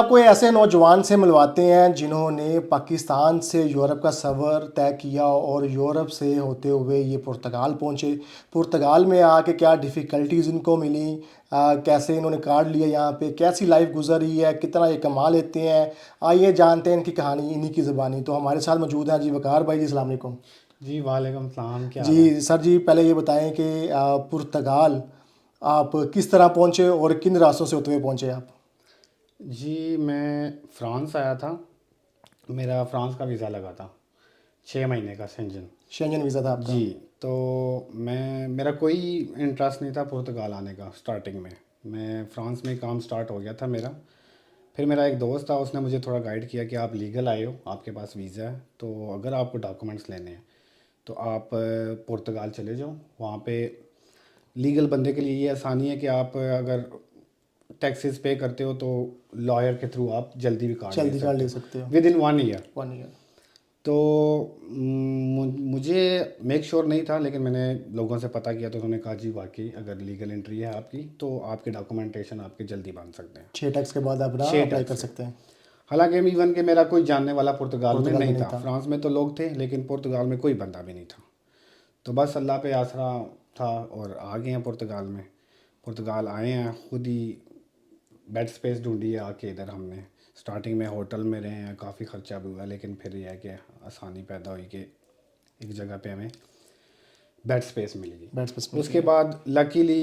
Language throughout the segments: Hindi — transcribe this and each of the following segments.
आपको ऐसे नौजवान से मिलवाते हैं जिन्होंने पाकिस्तान से यूरोप का सफ़र तय किया और यूरोप से होते हुए ये पुर्तगाल पहुँचे। पुर्तगाल में आके क्या डिफ़िकल्टीज़ इनको मिली, कैसे इन्होंने कार्ड लिया यहाँ पे, कैसी लाइफ गुजरी है, कितना ये कमा लेते हैं। आइए जानते हैं इनकी कहानी इन्हीं की ज़बानी। तो हमारे साथ मौजूद हैं जी वकार भाई जी। अस्सलाम वालेकुम। जी वालेकुम सलाम, क्या हाल है? जी सर जी, पहले ये बताएं कि पुर्तगाल आप किस तरह पहुँचे और किन रास्तों से होते हुए पहुँचे आप। जी मैं फ़्रांस आया था। मेरा फ़्रांस का वीज़ा लगा था 6 महीने का सेंजन। शेंजन वीज़ा था आपका। जी। तो मेरा कोई इंटरेस्ट नहीं था पुर्तगाल आने का स्टार्टिंग में। मैं फ़्रांस में काम स्टार्ट हो गया था मेरा। फिर मेरा एक दोस्त था, उसने मुझे थोड़ा गाइड किया कि आप लीगल आए हो, आपके पास वीज़ा है, तो अगर आपको डॉक्यूमेंट्स लेने हैं तो आप पुर्तगाल चले जाओ। वहाँ पे लीगल बंदे के लिए ये आसानी है कि आप अगर टैक्सेस पे करते हो तो लॉयर के थ्रू आप जल्दी भी कार्ड ले जल्दी कार्ड सकते ले हो सकते हो। With in 1 year. 1 ईयर। तो मुझे मेक श्योर नहीं था, लेकिन मैंने लोगों से पता किया तो उन्होंने कहा जी वाकई अगर लीगल एंट्री है आपकी तो आपके डॉक्यूमेंटेशन आपके जल्दी बन सकते हैं। 6 टैक्स के बाद आप ना 6 टैक्स अप्लाई कर से। सकते हैं। हालांकि इवन के मेरा कोई जानने वाला पुर्तगाल में पुर्तगाल में नहीं नहीं था। था। फ्रांस में तो लोग थे लेकिन पुर्तगाल में कोई बंदा भी नहीं था। तो बस अल्लाह पे आसरा था और आ गए हैं पुर्तगाल में। पुर्तगाल आए हैं, खुद ही बेड स्पेस ढूंढी है आके इधर हमने। स्टार्टिंग में होटल में रहे हैं, काफ़ी ख़र्चा भी हुआ, लेकिन फिर यह है कि आसानी पैदा हुई कि एक जगह पे हमें बेड स्पेस मिल बेड गई। स्पेस मिल उसके गई। बाद लकीली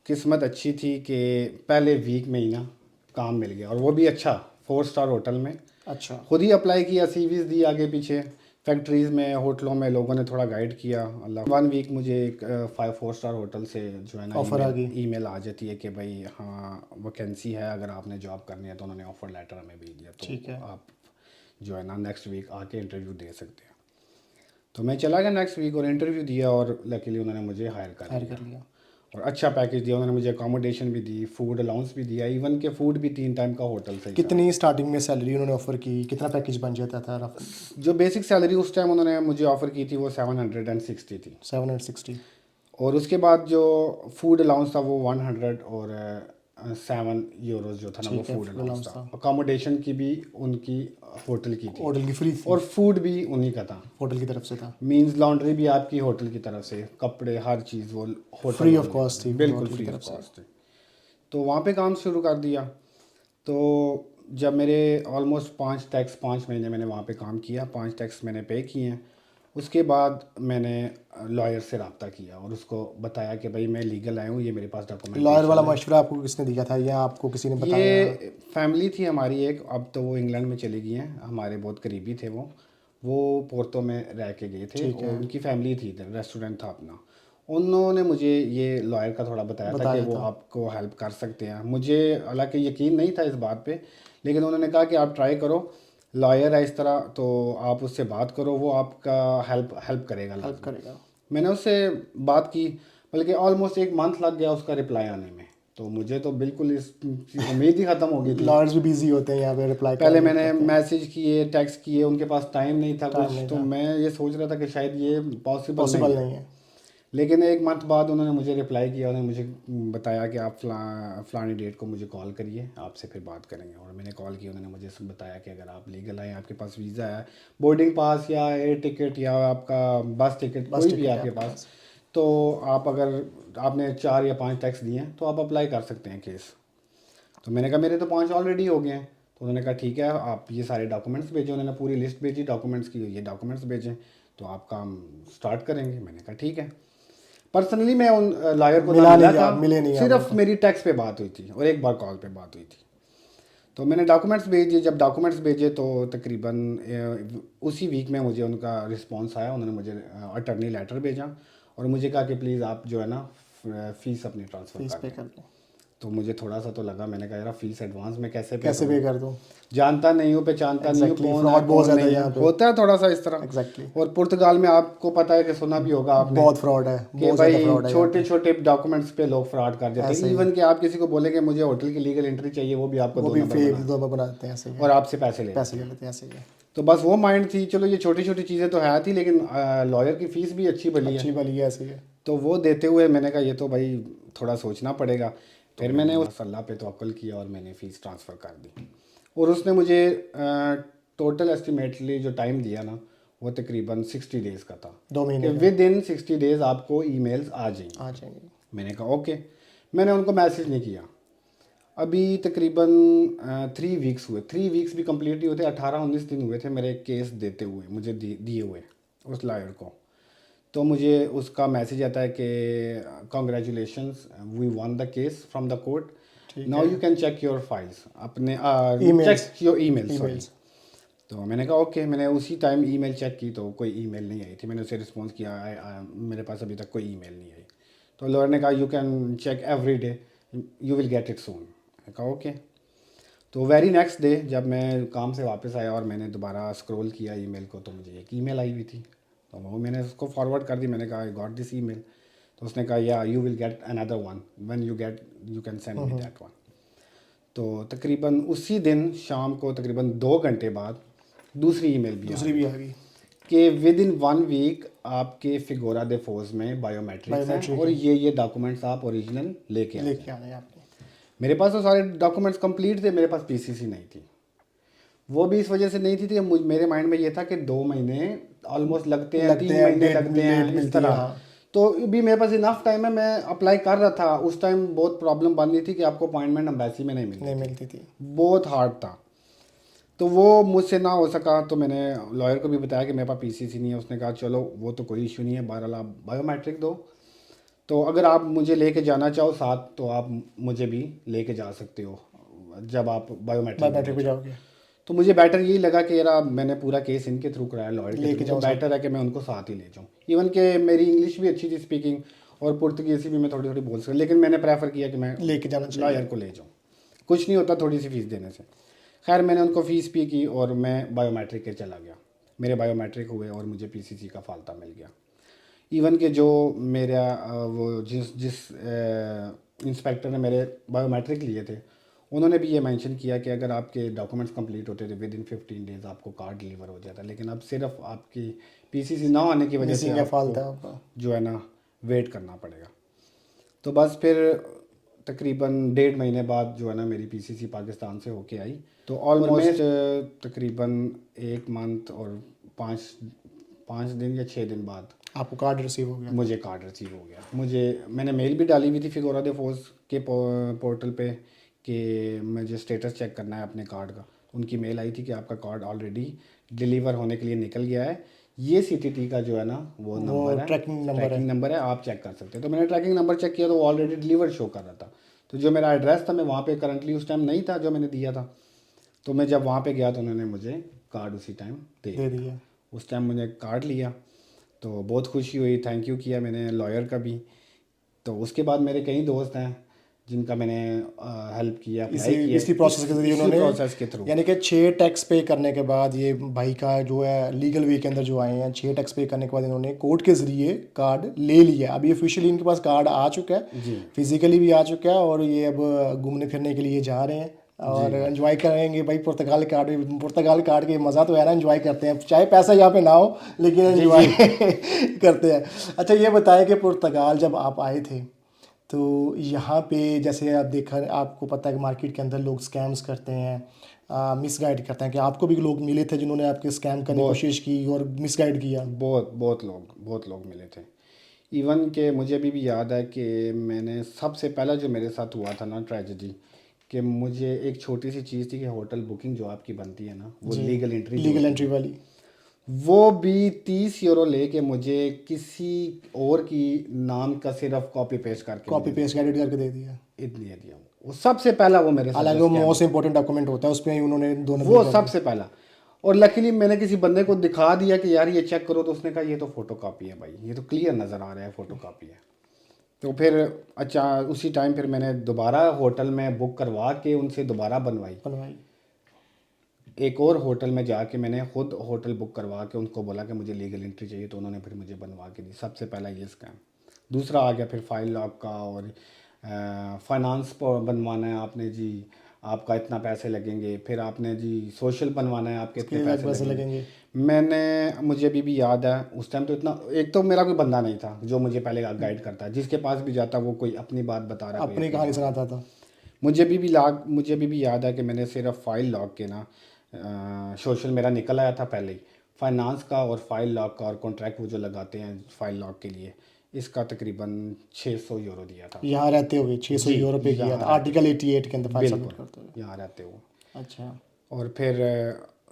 किस्मत अच्छी थी कि पहले वीक में ही ना काम मिल गया, और वो भी अच्छा 4 स्टार होटल में। अच्छा। खुद ही अप्लाई किया, सीवीज दी आगे पीछे, फैक्ट्रीज़ में, होटलों में लोगों ने थोड़ा गाइड किया। अल्लाह 1 वीक मुझे एक 4 स्टार होटल से जो है ना ऑफर आ गई। ईमेल आ जाती है कि भाई हाँ वैकेंसी है, अगर आपने जॉब करनी है तो उन्होंने ऑफ़र लेटर हमें भेज दिया, ठीक तो है। आप जो है ना नेक्स्ट वीक आके इंटरव्यू दे सकते हैं। तो मैं चला गया नेक्स्ट वीक और इंटरव्यू दिया, और लकीली उन्होंने मुझे हायर कर हायर लिया। कर लिया। और अच्छा पैकेज दिया उन्होंने मुझे, अकोमोडेशन भी दी, फूड अलाउंस भी दिया, इवन के फूड भी 3 टाइम का होटल से ही था। कितनी स्टार्टिंग में सैलरी उन्होंने ऑफर की, कितना पैकेज बन जाता था रफली। जो बेसिक सैलरी उस टाइम उन्होंने मुझे ऑफ़र की थी वो 760 थी। 760। और उसके बाद जो फूड अलाउंस था वो 100 और 7 यूरोज़ जो था ना वो ठीक है, फूड फुल अलाउंस अलाउंस था। था। अकोमोडेशन की भी उनकी होटल की थी, होटल की फ्री थी। और फूड भी उन्हीं का था। होटल की तरफ से था। मींस लॉन्ड्री भी आपकी होटल की तरफ से, कपड़े हर चीज़ वो होटल फ्री ऑफ वालों ने कॉस्ट थी करवाई, वो बिल्कुल होटल की फ्री ऑफ तरफ से। कॉस्ट थी। तो वहाँ पे काम शुरू कर दिया। तो जब मेरे ऑलमोस्ट 5 टैक्स 5 महीने मैंने वहाँ पे काम किया, 5 टैक्स मैंने पे किए हैं। उसके बाद मैंने लॉयर से रब्ता किया और उसको बताया कि भाई मैं लीगल आया हूँ, ये मेरे पास लॉयर वाला डॉक्यूमेंटेशन है। मशवरा आपको किसने दिया था या आपको किसी ने बताया। ये फैमिली थी हमारी एक, अब तो वो इंग्लैंड में चली गई हैं, हमारे बहुत करीबी थे वो पोर्तो में रह के गए थे, ठीक और है। उनकी फैमिली थी इधर, रेस्टोरेंट था अपना। उन्होंने मुझे ये लॉयर का थोड़ा बताया था कि बताया वो था। आपको हेल्प कर सकते हैं। मुझे हालांकि यकीन नहीं था इस बात पे, लेकिन उन्होंने कहा कि आप ट्राई करो, लॉयर है इस तरह, तो आप उससे बात करो, वो आपका हेल्प हेल्प करेगा हेल्प लाजमी। करेगा। मैंने उससे बात की, बल्कि ऑलमोस्ट 1 मंथ लग गया उसका रिप्लाई आने में। तो मुझे तो बिल्कुल इस उम्मीद ही ख़त्म हो गई थी। लॉयर्स भी बिजी होते हैं यहाँ पे, रिप्लाई पहले करने मैंने करते हैं। मैसेज किए, टेक्स्ट किए, उनके पास टाइम नहीं था टाइम कुछ, नहीं तो था। मैं ये सोच रहा था कि शायद ये पॉसिबल नहीं पॉसिबल है। नहीं है। लेकिन 1 मंथ बाद उन्होंने मुझे रिप्लाई किया, उन्होंने मुझे बताया कि आप फलानी डेट को मुझे कॉल करिए, आपसे फिर बात करेंगे। और मैंने कॉल किया, उन्होंने मुझे सब बताया कि अगर आप लीगल आए, आपके पास वीज़ा है, बोर्डिंग पास या एयर टिकट या आपका बस टिकट बस कोई भी है टिकट है आपके आपके पास, पास। तो आप अगर आपने 4 या 5 टैक्स दिए हैं तो आप अप्लाई कर सकते हैं केस। तो मैंने कहा मेरे तो 5 ऑलरेडी हो गए हैं। तो उन्होंने कहा ठीक है, आप ये सारे डॉक्यूमेंट्स भेजें। उन्होंने पूरी लिस्ट भेजी डॉक्यूमेंट्स की, ये डॉक्यूमेंट्स भेजें तो आप काम स्टार्ट करेंगे। मैंने कहा ठीक है। पर्सनली मैं उन लॉयर को ना मिला मिला नहीं था, आप, मिले नहीं आप सिर्फ उनको। मेरी टैक्स पे बात हुई थी और एक बार कॉल पे बात हुई थी। तो मैंने डॉक्यूमेंट्स भेज दिए। जब डॉक्यूमेंट्स भेजे तो तकरीबन उसी वीक में मुझे उनका रिस्पांस आया। उन्होंने मुझे अटर्नी लेटर भेजा और मुझे कहा कि प्लीज़ आप जो है ना फ़ीस अपनी ट्रांसफ़र फीस कर पे दें। कर दो। तो मुझे थोड़ा सा तो लगा, मैंने कहा यार फ़ीस एडवांस में कैसे पे कैसे करूँ, पे कर दो। जानता नहीं हूँ, पहचानता नहीं हूँ, एग्जैक्टली, कौन है फ्रॉड बहुत कौन ज़्यादा है नहीं है, यहाँ पे। होता है थोड़ा सा इस तरह। एग्जैक्टली। और पुर्तगाल में आपको पता है कि सुना भी होगा आपने बहुत फ्रॉड है, कि बहुत ज़्यादा भाई फ्रॉड है यहाँ छोटे पे। छोटे डॉक्यूमेंट्स पे लोग फ्रॉड कर जाते ऐसे हैं। ही। इवन कि आप किसी को बोलेंगे मुझे होटल की लीगल एंट्री चाहिए, वो भी आपको वो दो भी नंबर फेक बना दो बनाते हैं, ऐसे ही है। और आपसे पैसे ले पैसे लेते ले हैं। लेते हैं, ऐसे ही है। तो बस वो माइंड थी, चलो ये छोटी छोटी चीज़ें तो है थी, लेकिन लॉयर की फ़ीस भी अच्छी भली है। अच्छी वाली है, ऐसे ही है। तो वो देते हुए मैंने कहा ये तो भाई थोड़ा सोचना पड़ेगा। फिर मैंने उस अल्लाह पे तवक्कुल किया और मैंने फ़ीस ट्रांसफ़र कर दी। और उसने मुझे टोटल एस्टिमेटली जो टाइम दिया ना, वो तकरीबन 60 डेज़ का था 2 महीने कि का विद इन 60 डेज़ आपको ईमेल्स आ जाएंगी। आ जाएंगे। मैंने कहा ओके। मैंने उनको मैसेज नहीं किया। अभी तकरीबन 3 वीक्स हुए, 3 वीक्स भी कंप्लीट नहीं होते, 18-19 दिन हुए थे मेरे केस देते हुए, मुझे दिए हुए उस लॉयर को। तो मुझे उसका मैसेज आता है कि congratulations, we won the case from the court, ठीक नाउ है। You can check your files, अपने emails check your email, sorry. Emails तो मैंने कहा ओके। मैंने उसी टाइम ईमेल चेक की तो कोई ईमेल नहीं आई थी। मैंने उसे रिस्पॉन्स किया, मेरे पास अभी तक कोई ईमेल नहीं आई। तो लॉयर ने कहा you can check every day, you will get it soon. मैंने कहा ओके। तो वेरी नेक्स्ट डे जब मैं काम से वापस आया और मैंने दोबारा स्क्रॉल किया ईमेल को, तो मुझे एक ईमेल आई हुई थी। तो वो मैंने उसको फॉरवर्ड कर दी। मैंने कहा आई गॉट दिस ईमेल। तो उसने कहा या you will get another one, when you get you can send me that one. तो तकरीबन उसी दिन शाम को तकरीबन 2 घंटे बाद दूसरी ईमेल भी आ दूसरी गई भी आ गई। कि विद इन 1 वीक आपके फिगोरा दे फोर्स में बायोमेट्रिक्स हैं बायोमेट्रिक और है, ये डॉक्यूमेंट्स आप ओरिजिनल लेके आ लेके जाएं। आने हैं आपने। मेरे पास तो सारे डॉक्यूमेंट्स कंप्लीट थे, मेरे पास पीसीसी नहीं थी। वो भी इस वजह से नहीं थी कि मेरे माइंड में ये था कि 2 महीने ऑलमोस्ट लगते हैं, लगते 3 महीने हैं, लगते लेट हैं, इस मिलती है, तरह। हाँ। तो भी मेरे पास इनफ टाइम है, मैं अप्लाई कर रहा था। उस टाइम बहुत प्रॉब्लम बन रही थी कि आपको अपॉइंटमेंट एम्बेसी में नहीं मिलती नहीं थी, मिलती थी। बहुत हार्ड था। तो वो मुझसे ना हो सका तो मैंने लॉयर को भी बताया कि मेरे पास पीसीसी नहीं है। उसने कहा चलो वो तो कोई इशू नहीं है, बहरहाल आप बायोमेट्रिक दो, तो अगर आप मुझे लेके जाना चाहो साथ तो आप मुझे भी लेके जा सकते हो जब आप बायोमेट्रिक देने बायोमेट्रिक पे जाओ। जाओगे, तो मुझे बेटर यही लगा कि यार मैंने पूरा केस इनके थ्रू कराया, लॉयर के लेके थ्रू, तो जाओ साथ। बेटर है कि मैं उनको साथ ही ले जाऊँ। इवन कि मेरी इंग्लिश भी अच्छी थी स्पीकिंग, और पुर्तगीज़ी भी मैं थोड़ी थोड़ी बोल सकता, लेकिन मैंने प्रेफर किया कि मैं लेके जाना लॉयर चाहिए। को ले जाऊँ, कुछ नहीं होता थोड़ी सी फीस देने से। खैर मैंने उनको फ़ीस भी की और मैं बायोमेट्रिक के चला गया। मेरे बायोमेट्रिक हुए और मुझे पीसीसी का फालता मिल गया। इवन कि जो मेरा वो जिस जिस इंस्पेक्टर ने मेरे बायोमेट्रिक लिए थे, उन्होंने भी ये मेंशन किया कि अगर आपके डॉक्यूमेंट्स कंप्लीट होते थे विद इन 15 डेज़ आपको कार्ड डिलीवर हो जाता, लेकिन अब सिर्फ आपकी पीसीसी ना आने की वजह से मिसिंग है, आपको फालता आपका। जो है ना वेट करना पड़ेगा। तो बस फिर तकरीबन 1.5 महीने बाद जो है ना मेरी पीसीसी पाकिस्तान से होके आई। तो ऑलमोस्ट तकरीबन 1 मंथ और 5 दिन या 6 दिन बाद आपको कार्ड रिसीव हो गया। मुझे कार्ड रिसीव हो गया। मैंने मेल भी डाली हुई थी फिगोरा दे फोर्स के पोर्टल पे कि मुझे स्टेटस चेक करना है अपने कार्ड का। उनकी मेल आई थी कि आपका कार्ड ऑलरेडी डिलीवर होने के लिए निकल गया है, ये सीटीटी का जो है ना वो वो नंबर है, ट्रैकिंग नंबर है। ट्रैकिंग नंबर है, आप चेक कर सकते हैं। तो मैंने ट्रैकिंग नंबर चेक किया तो वो ऑलरेडी डिलीवर शो कर रहा था। तो जो मेरा एड्रेस था मैं वहाँ पे करंटली उस टाइम नहीं था जो मैंने दिया था। तो मैं जब वहाँ पे गया तो उन्होंने मुझे कार्ड उसी टाइम दे दे दिया। दिया। उस टाइम मुझे कार्ड लिया तो बहुत खुशी हुई, थैंक यू किया मैंने लॉयर का भी। तो उसके बाद मेरे कई दोस्त हैं जिनका मैंने हेल्प किया, इसी अप्लाई किया इसी प्रोसेस के जरिए इसी उन्होंने, प्रोसेस के थ्रू। यानी कि 6 टैक्स पे करने के बाद, ये भाई का जो है लीगल वे के अंदर जो आए हैं, 6 टैक्स पे करने के बाद इन्होंने कोर्ट के जरिए कार्ड ले लिया। अभी ऑफिशियली इनके पास कार्ड आ चुका है, जी फिजिकली भी आ चुका है, और ये अब घूमने फिरने के लिए जा रहे हैं जी और एंजॉय करेंगे। भाई पुर्तगाल कार्ड, पुर्तगाल कार्ड के मज़ा तो है ना, एंजॉय करते हैं, चाहे पैसा यहाँ पे ना हो लेकिन जी एंजॉय जी। करते हैं। अच्छा ये बताएं कि पुर्तगाल जब आप आए थे तो यहाँ पे जैसे आप देखा, आपको पता है कि मार्केट के अंदर लोग स्कैम्स करते हैं, मिसगाइड करते हैं, कि आपको भी लोग मिले थे जिन्होंने आपके स्कैम करने की बहुत कोशिश की और मिसगाइड किया? बहुत लोग मिले थे। इवन के मुझे अभी भी याद है कि मैंने सबसे पहला जो मेरे साथ हुआ था ना ट्रेजेडी, कि मुझे एक छोटी सी चीज़ थी कि होटल बुकिंग जो आपकी बनती है ना, वो जी, लीगल एंट्री जो लीगल होती एंट्री है, वाली। वो भी 30 यूरो लेके मुझे किसी और की नाम का सिर्फ कॉपी पेस्ट करके कॉपी मुझे पेस्ट एडिट करके दे दिया। इतनी है दिया। वो सबसे पहला वो मेरे साथ हालांकि जो वो स्कैम मोस्ट हुआ, इंपॉर्टेंट डॉक्यूमेंट होता है, उसमें ही उन्होंने 2 नंबरी वो कर दी। सबसे पहला। और लकीली मैंने किसी बंदे को दिखा दिया कि यार ये चेक करो, तो उसने कहा ये तो फोटो कॉपी है भाई, ये तो क्लियर नज़र आ रहा है फोटो कॉपी है। तो फिर अच्छा उसी टाइम फिर मैंने दोबारा होटल में बुक करवा के उनसे दोबारा बनवाई। बनवाई। एक और होटल में जाके मैंने खुद होटल बुक करवा के उनको बोला कि मुझे लीगल एंट्री चाहिए, तो उन्होंने फिर मुझे बनवा के दी। सबसे पहला ये स्कैम। दूसरा आ गया फिर फाइल लॉक का, और फाइनेंस पर बनवाना है आपने जी, आपका इतना पैसे लगेंगे, फिर आपने जी सोशल बनवाना है, आपके इतने कितने पैसे पैसे लगेंगे। लगेंगे? मुझे अभी भी याद है उस टाइम तो इतना, एक तो मेरा कोई बंदा नहीं था जो मुझे पहले गाइड करता, जिसके पास भी जाता वो कोई अपनी बात बता रहा, कोई अपनी अपनी कहानी बात। सुनाता था। मुझे अभी भी याद है कि मैंने सिर्फ फाइल लॉक के ना, सोशल मेरा निकल आया था पहले ही, फाइनेंस का और फाइल लॉक का और कॉन्ट्रैक्ट वो जो लगाते हैं फाइल लॉक के लिए, इसका तकरीबन 600 यूरो दिया था। यहाँ रहते हुए 600 जी, यूरो पे किया यहाँ था, रहते आर्टिकल 88 के अंदर फाइल सबमिट बिल्कुल, करते हुए। यहाँ रहते हो। अच्छा। और फिर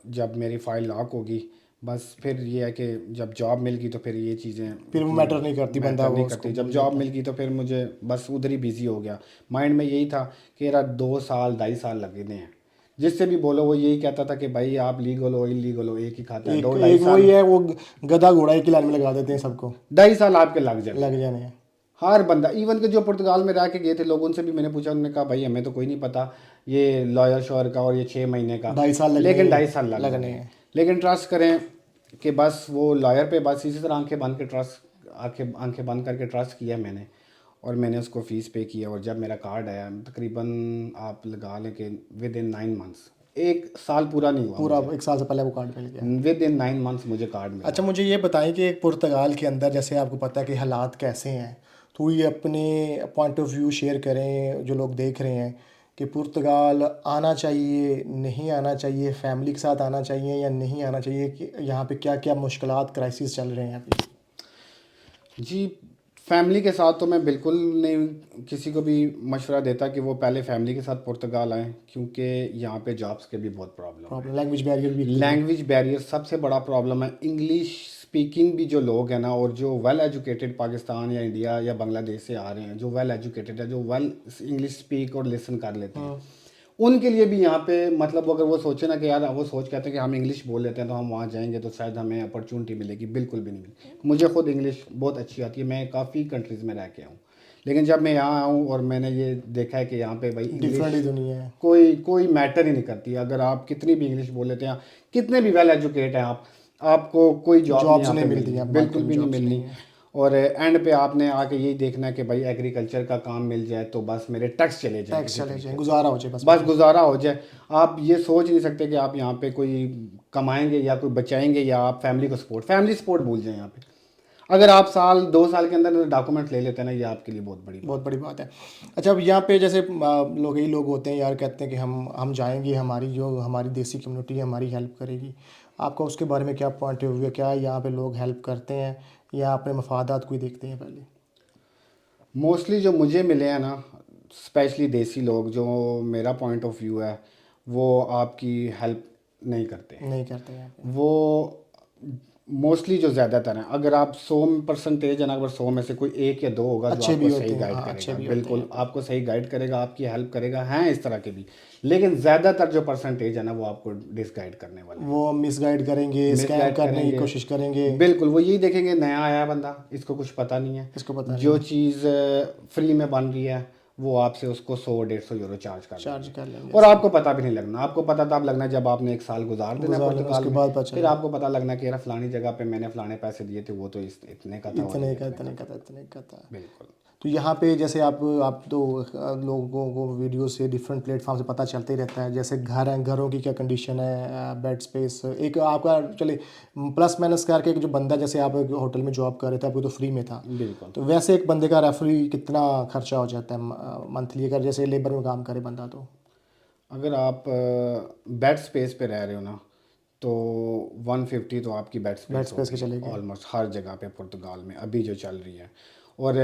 जब मेरी फ़ाइल लॉक होगी, बस फिर ये है कि जब जॉब मिल गई तो फिर ये चीज़ें फिर वो इतनी मैटर नहीं करती, बंदा मैटर वो नहीं उसको करती। जब भूल जॉब जाता मिल गई तो फिर मुझे बस उधर ही बिज़ी हो गया। माइंड में यही था कि यार 2 साल 2.5 साल लगने हैं। जिससे भी बोलो वो यही कहता था कि भाई आप लीगल हो इलीगल हो एक ही खाता है। है, एक दो ढाई एक साल वही है, वो गधा घोड़ा एक ही लाइन में लगा देते हैं सबको, 2.5 साल आपके लग जाने लग हैं। जाने हैं। हर बंदा, इवन के जो पुर्तगाल में रह के गए थे लोगों उनसे भी मैंने पूछा, उन्होंने कहा भाई हमें तो कोई नहीं पता ये लॉयर शॉयर का और ये 6 महीने का, 2.5 साल लगने लेकिन ही 2.5 साल लग लगने जाने हैं। हैं। लेकिन ट्रस्ट करें कि बस वो लॉयर पे बस इसी तरह आंखें बंद के ट्रस्ट, आंखें बंद करके ट्रस्ट किया मैंने, और मैंने उसको फ़ीस पे किया। और जब मेरा कार्ड आया तकरीबन आप लगा लें कि विद इन 9 मंथ्स, 1 साल पूरा नहीं हुआ पूरा 1 साल से पहले वो कार्ड मिल गया। मुझे, विद इन 9 मंथ्स मुझे कार्ड मिला। अच्छा, मुझे ये बताएं कि एक पुर्तगाल के अंदर जैसे आपको पता है कि हालात कैसे हैं, तो ये अपने पॉइंट ऑफ व्यू शेयर करें जो लोग देख रहे हैं कि पुर्तगाल आना चाहिए, नहीं आना चाहिए, फैमिली के साथ आना चाहिए या नहीं आना चाहिए, कि यहाँ पे क्या क्या मुश्किलात क्राइसिस चल रहे हैं अभी। जी, फैमिली के साथ तो मैं बिल्कुल नहीं किसी को भी मशवरा देता कि वो पहले फैमिली के साथ पुर्तगाल आएँ, क्योंकि यहाँ पे जॉब्स के भी बहुत प्रॉब्लम है। प्रॉब्लम लैंग्वेज बैरियर भी। लैंग्वेज बैरियर सबसे बड़ा प्रॉब्लम है। इंग्लिश स्पीकिंग भी जो लोग हैं ना, और जो वेल एजुकेटेड पाकिस्तान या इंडिया या बांग्लादेश से आ रहे हैं, जो वेल एजुकेटेड है, जो वेल इंग्लिश स्पीक और लिसन कर लेते हैं, उनके लिए भी यहाँ पे मतलब अगर वो सोचे ना कि यार वो सोच कहते हैं कि हम इंग्लिश बोल लेते हैं तो हम वहाँ जाएंगे तो शायद हमें अपॉर्चुनिटी मिलेगी, बिल्कुल भी नहीं मिली। मुझे खुद इंग्लिश बहुत अच्छी आती है, मैं काफ़ी कंट्रीज़ में रह के आऊँ, लेकिन जब मैं यहाँ आऊँ और मैंने ये देखा है कि यहाँ पे भाई डिफरेंट ही इंग्लिश दुनिया है। कोई कोई मैटर ही नहीं करती। अगर आप कितनी भी इंग्लिश बोल लेते हैं, कितने भी वेल एजुकेट हैं आप, आपको कोई जॉब नहीं जॉब्स यहाँ नहीं पे मिलती मिलनी, हैं, बिल्कुल मार्केट में भी नहीं जॉब्स मिलनी। नहीं है। और एंड पे आपने आके यही देखना है कि भाई एग्रीकल्चर का काम मिल जाए तो बस मेरे टैक्स चले जाए, टैक्स किसी चले तरीके जाए, से गुजारा हो जाए बस। बस गुजारा हो जाए। आप ये सोच नहीं सकते कि आप यहाँ पे कोई कमाएंगे या कोई बचाएंगे, या आप फैमिली सपोर्ट भूल जाएं यहाँ पे। अगर आप 2 साल के अंदर डॉक्यूमेंट ले लेते हैं ना, ये आपके लिए बहुत बड़ी बात बहुत बड़ी बात है। अच्छा, अब यहाँ पे जैसे लोग यही लोग होते हैं यार, कहते हैं कि हम जाएंगे, हमारी जो हमारी देसी कम्युनिटी है हमारी हेल्प करेगी। आपका उसके बारे में क्या पॉइंट ऑफ व्यू है? क्या यहाँ पे लोग हेल्प करते हैं या अपने मफादात को ही देखते हैं पहले? मोस्टली जो मुझे मिले हैं ना, स्पेशली देसी लोग, जो मेरा पॉइंट ऑफ व्यू है, वो आपकी हेल्प नहीं करते। नहीं करते यहाँ पे। वो मोस्टली जो ज़्यादातर हैं, अगर आप 100% है ना, अगर 100 में से कोई 1 या 2 होगा जो अच्छे आपको भी सही होते हैं, गाइड हाँ अच्छे करेगा, भी होते हैं बिल्कुल यहाँ पे। आपको सही गाइड करेगा, आपकी हेल्प करेगा, हैं इस तरह के भी। लेकिन ज़्यादातर जो परसेंटेज है ना, वो आपको डिसगाइड करने वाले हैं, वो मिसगाइड करेंगे, स्कैम मिसगाइड करने की करेंगे। कोशिश करेंगे। बिल्कुल, वो यही देखेंगे नया आया बंदा, इसको कुछ पता नहीं है, इसको पता नहीं जो है, चीज़ फ्री में बन रही है वो आपसे उसको 100-150 यूरो चार्ज कर चार्ज लेंगे। कर लेंगे। और आपको पता भी नहीं लगना, आपको पता तब लगना है जब आपने 1 साल गुजार देना गुजार लेंगे, पुर्तगाल उसके में, बाद पता फिर चले आपको पता लगना कि यार फलानी जगह पे मैंने फलाने पैसे दिए थे, वो तो इतने का था और इतने ये का इतने इतने का का इतने का था। बिल्कुल। तो यहाँ पे जैसे आप तो लोगों को वीडियो से डिफरेंट प्लेटफॉर्म से पता चलते ही रहता है, जैसे घर हैं, घरों की क्या कंडीशन है, बेड स्पेस, एक आपका चले प्लस माइनस करके, एक जो बंदा जैसे आप एक होटल में जॉब कर रहे थे, आपको तो फ्री में था, बिल्कुल, तो वैसे एक बंदे का रेफरी कितना खर्चा हो जाता है मंथली, अगर जैसे लेबर में काम करे बंदा तो? अगर आप बेड स्पेस पे रह रहे हो ना, तो 150 तो आपकी बेड बेड स्पेस स्पेस के होगी चलेंगे। ऑलमोस्ट हर जगह पे पुर्तगाल में अभी जो चल रही है। और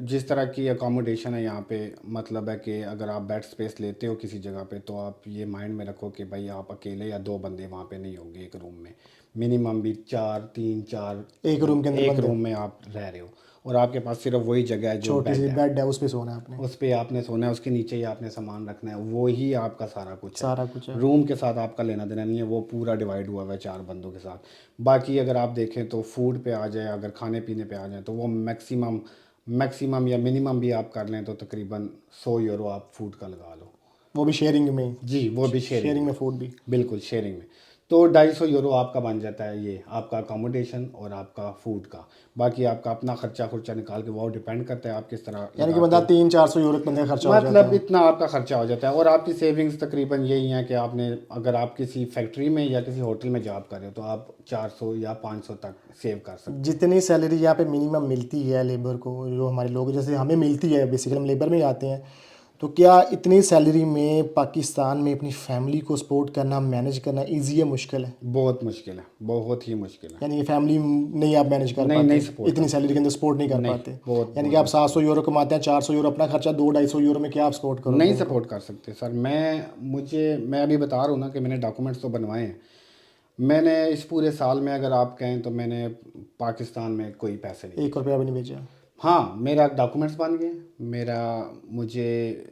जिस तरह की अकोमोडेशन है यहाँ पे, मतलब है कि अगर आप बेड स्पेस लेते हो किसी जगह पे, तो आप ये माइंड में रखो कि भाई आप अकेले या 2 बंदे वहाँ पे नहीं होंगे एक रूम में, मिनिमम भी 4 3 4 एक रूम के अंदर एक बंदे, रूम में आप रह रहे हो, और आपके पास सिर्फ वही जगह है जो छोटी सी बेड है, बेड है, उस पे सोना है आपने, उस पे आपने सोना है, उसके नीचे ही आपने सामान रखना है, वो ही आपका सारा कुछ है। सारा कुछ है। रूम के साथ आपका लेना देना नहीं है, वो पूरा डिवाइड हुआ हुआ है 4 बंदों के साथ। बाकी अगर आप देखें तो फूड पे आ जाए, अगर खाने पीने पे आ जाए, तो वो मैक्सिमम या मिनिमम भी आप कर लें तो तकरीबन 100 यूरो आप फूड का लगा लो। वो भी शेयरिंग में, जी, वो भी शेयरिंग शेयरिंग में में, फूड भी। बिल्कुल शेयरिंग में। तो 250 यूरो आपका बन जाता है, ये आपका अकोमोडेशन और आपका फूड का। बाकी आपका अपना खर्चा निकाल के वो डिपेंड करता है आप किस तरह यानी कि लगाते बंदा हो। 300-400 यूरो का बंदे का खर्चा हो जाता मतलब है। इतना आपका खर्चा हो जाता है। और आपकी सेविंग्स तकरीबन यही है कि आपने, अगर आप किसी फैक्ट्री में या किसी होटल में जॉब कर रहे हो तो आप 400 या 500 तक सेव कर सकते जितनी सैलरी यहाँ पे मिनिमम मिलती है लेबर को, जो हमारे लोग जैसे हमें मिलती है, बेसिकली हम लेबर में ही आते हैं, तो क्या इतनी सैलरी में पाकिस्तान में अपनी फैमिली को सपोर्ट करना, मैनेज करना इजी है, मुश्किल है? हैं। बहुत मुश्किल है, बहुत ही मुश्किल है। यानी कि फैमिली नहीं आप मैनेज कर नहीं, पाते, नहीं सपोर्ट इतनी कर सैलरी के अंदर सपोर्ट नहीं कर नहीं, पाते? बहुत यानी कि बहुत आप 700 यूरो कमाते हैं, 400 यूरो अपना खर्चा, 200-250 यूरो में क्या आप सपोर्ट करोगे? नहीं सपोर्ट कर सकते सर। मैं अभी बता रहा हूँ ना कि मैंने डॉक्यूमेंट्स तो बनवाए हैं। मैंने इस पूरे साल में अगर आप कहें तो मैंने पाकिस्तान में कोई पैसे नहीं। 1 रुपया भी नहीं भेजा? हाँ, मेरा डॉक्यूमेंट्स बन गए, मेरा मुझे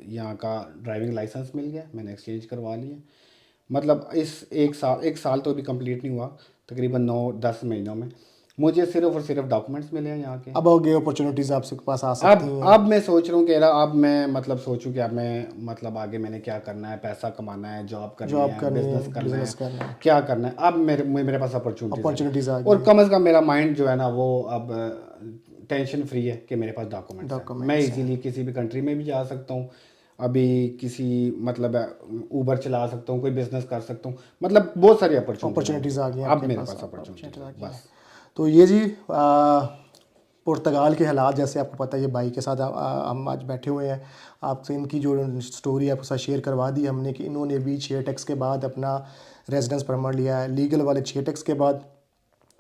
यहाँ का ड्राइविंग लाइसेंस मिल गया, मैंने एक्सचेंज करवा लिया। मतलब इस एक साल तो अभी कंप्लीट नहीं हुआ, तकरीबन 9-10 महीनों में मुझे सिर्फ और सिर्फ डॉक्यूमेंट्स मिले हैं यहाँ के। अब आगे अपॉर्चुनिटीज़ आपके पास आ सकती हैं। अब मैं सोच रहा हूँ कि अब मैं मतलब सोचूं कि अब मैं मतलब आगे मैंने क्या करना है, पैसा कमाना है, जॉब करनी है, बिजनेस करना बिजनेस है, करना है, क्या करना है। अब मेरे पास अपॉर्चुनिटीज अपॉर्चुनिटीज़ आ है। गई और हैं। कम से कम मेरा माइंड जो है ना वो अब टेंशन फ्री है कि मेरे पास डॉक्यूमेंट्स हैं। मैं डॉक्यूमेंट्स हैं। इजीली किसी भी कंट्री में भी जा सकता हूँ। अभी किसी मतलब ऊबर चला सकता हूँ, कोई बिजनेस कर सकता हूँ, मतलब बहुत सारी अपॉर्चुनिटीज़ आ गई हैं अब आपके मेरे पास, पास अपॉर्चुनिटीज है बस। तो ये जी पुर्तगाल के हालात, जैसे आपको पता है, ये भाई के साथ हम आज बैठे हुए हैं, आपसे इनकी जो स्टोरी आपके साथ शेयर करवा दी हमने कि इन्होंने भी 6 टैक्स के बाद अपना रेजिडेंस परमिट लिया है। लीगल वाले 6 टैक्स के बाद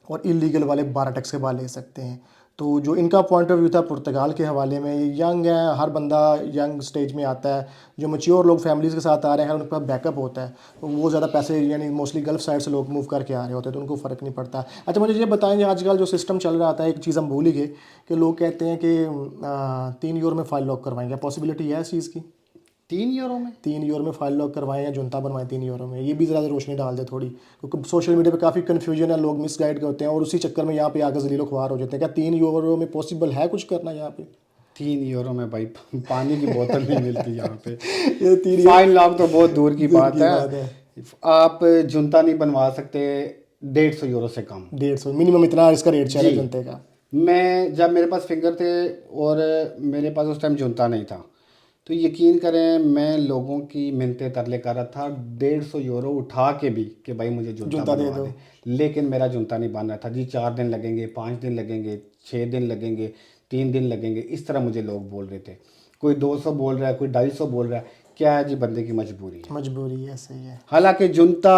और इलीगल वाले 12 टैक्स के बाद ले सकते हैं। तो जो इनका पॉइंट ऑफ व्यू था पुर्तगाल के हवाले में, ये यंग है, हर बंदा यंग स्टेज में आता है। जो मैच्योर लोग फैमिलीज़ के साथ आ रहे हैं, उनके पास बैकअप होता है, तो वो ज़्यादा पैसे, यानी मोस्टली गल्फ साइड से लोग मूव करके आ रहे होते हैं, तो उनको फ़र्क नहीं पड़ता। अच्छा मुझे ये बताएंगे, आजकल जो सिस्टम चल रहा था, एक चीज़ हम भूल ही गए कि लोग कहते हैं कि 3 यूरो में फाइल लॉक करवाएंगे, पॉसिबिलिटी है इस चीज़ की? 3 यूरो में? 3 यूरो में फाइल लॉक करवाएं या जुनता बनवाएं 3 यूरो में, ये भी ज़्यादा रोशनी डाल दे थोड़ी, क्योंकि सोशल मीडिया पे काफ़ी कन्फ्यूजन है, लोग मिसगाइड करते हैं और उसी चक्कर में यहाँ पे आकर जलीलो ख्वार हो जाते हैं। क्या 3 यूरो में पॉसिबल है कुछ करना यहाँ पे? 3 यूरो में भाई पानी की बोतल नहीं मिलती यहाँ पे। ये 3 फाइन लॉक तो बहुत दूर की बात है। बात है। आप जुनता नहीं बनवा सकते 150 यूरो से कम। 150 मिनिमम, इतना इसका रेट चल रहा है जुनते का। मैं जब मेरे पास फिंगर थे और मेरे पास उस टाइम जुनता नहीं था, तो यकीन करें मैं लोगों की मिन्नतें तरले कर रहा था 150 यूरो उठा के भी कि भाई मुझे जुनता दे बनवा दो। दे, लेकिन मेरा जुनता नहीं बन रहा था जी। 4 दिन लगेंगे, 5 दिन लगेंगे, 6 दिन लगेंगे, 3 दिन लगेंगे, इस तरह मुझे लोग बोल रहे थे। कोई 200 बोल रहा है, कोई 250 बोल रहा है। क्या है जी, बंदे की मजबूरी है। मजबूरी है, सही है। हालांकि जुनता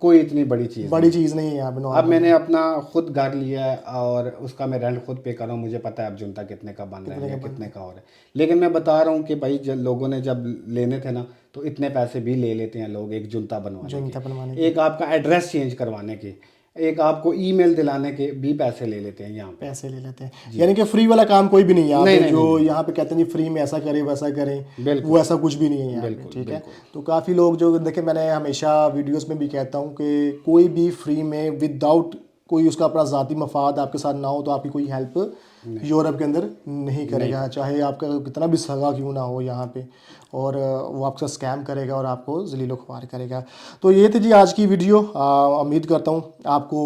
कोई इतनी बड़ी चीज़ बड़ी चीज़ नहीं है यहाँ पे अब नॉर्मल। मैंने अपना खुद घर लिया है और उसका मैं रेंट खुद पे कर रहा हूँ। मुझे पता है अब जुनता कितने का बन रहा है या कितने का हो रहा है। लेकिन मैं बता रहा हूँ कि भाई जब लोगों ने जब लेने थे ना, तो इतने पैसे भी ले लेते हैं लोग एक जुनता बनवाने के, एक आपका एड्रेस चेंज करवाने के, एक आपको ईमेल दिलाने के भी पैसे ले लेते हैं यहाँ पे। पैसे ले लेते हैं, यानी कि फ्री वाला काम कोई भी नहीं है यहाँ नहीं, पे। नहीं, जो यहाँ पे कहते हैं जी फ्री में ऐसा करें वैसा करें, वो ऐसा कुछ भी नहीं है यहाँ पे, ठीक है। तो काफ़ी लोग जो देखे, मैंने हमेशा वीडियोस में भी कहता हूँ कि कोई भी फ्री में विदाउट कोई उसका अपना ज़ाती मफाद आपके साथ ना हो तो आपकी कोई हेल्प यूरोप के अंदर नहीं करेगा, चाहे आपका कितना भी सगा क्यों ना हो यहाँ पे, और वो आपका स्कैम करेगा और आपको जलीलो ख्वार करेगा। तो ये थी जी आज की वीडियो। उम्मीद करता हूँ आपको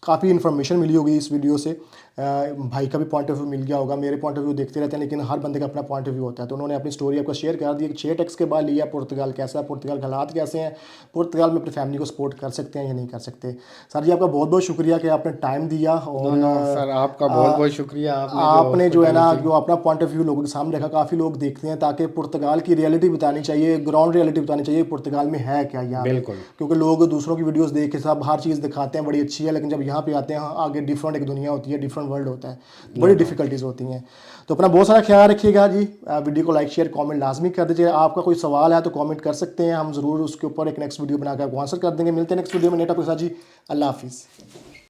काफ़ी इन्फॉर्मेशन मिली होगी इस वीडियो से। भाई का भी पॉइंट ऑफ व्यू मिल गया होगा, मेरे पॉइंट ऑफ व्यू देखते रहते हैं, लेकिन हर बंदे का अपना पॉइंट ऑफ व्यू होता है। तो उन्होंने अपनी स्टोरी आपको शेयर कर दी कि 6 टैक्स के बाद लिया पुर्तगाल कैसा है, पुर्तगाल के हालात कैसे हैं, पुर्तगाल में अपनी फैमिली को सपोर्ट कर सकते हैं या नहीं कर सकते। सर जी आपका बहुत बहुत शुक्रिया कि आपने टाइम दिया, और सर आपका बहुत बहुत शुक्रिया। आपने जो है ना जो अपना पॉइंट ऑफ व्यू लोगों के सामने रखा। काफ़ी लोग देखते हैं, ताकि पुर्तगाल की रियलिटी बतानी चाहिए, ग्राउंड रियलिटी बतानी चाहिए, पुर्तगाल में है क्या यहाँ पे। क्योंकि लोग दूसरों की वीडियोस देख के सब हर चीज़ दिखाते हैं बड़ी अच्छी है, लेकिन जब यहाँ पे आते हैं आगे डिफरेंट एक दुनिया होती है, डिफरेंट वर्ल्ड होता है, बड़ी डिफिकल्टीज होती हैं। तो अपना बहुत सारा ख्याल रखिएगा जी। वीडियो को लाइक शेयर कमेंट लाजमी कर दीजिए। आपका कोई सवाल है तो कमेंट कर सकते हैं, हम ज़रूर उसके ऊपर एक नेक्स्ट वीडियो बनाकर आपको आंसर कर देंगे। मिलते हैं नेक्स्ट वीडियो में नेट आपके साथ जी। अल्लाह हाफिज़।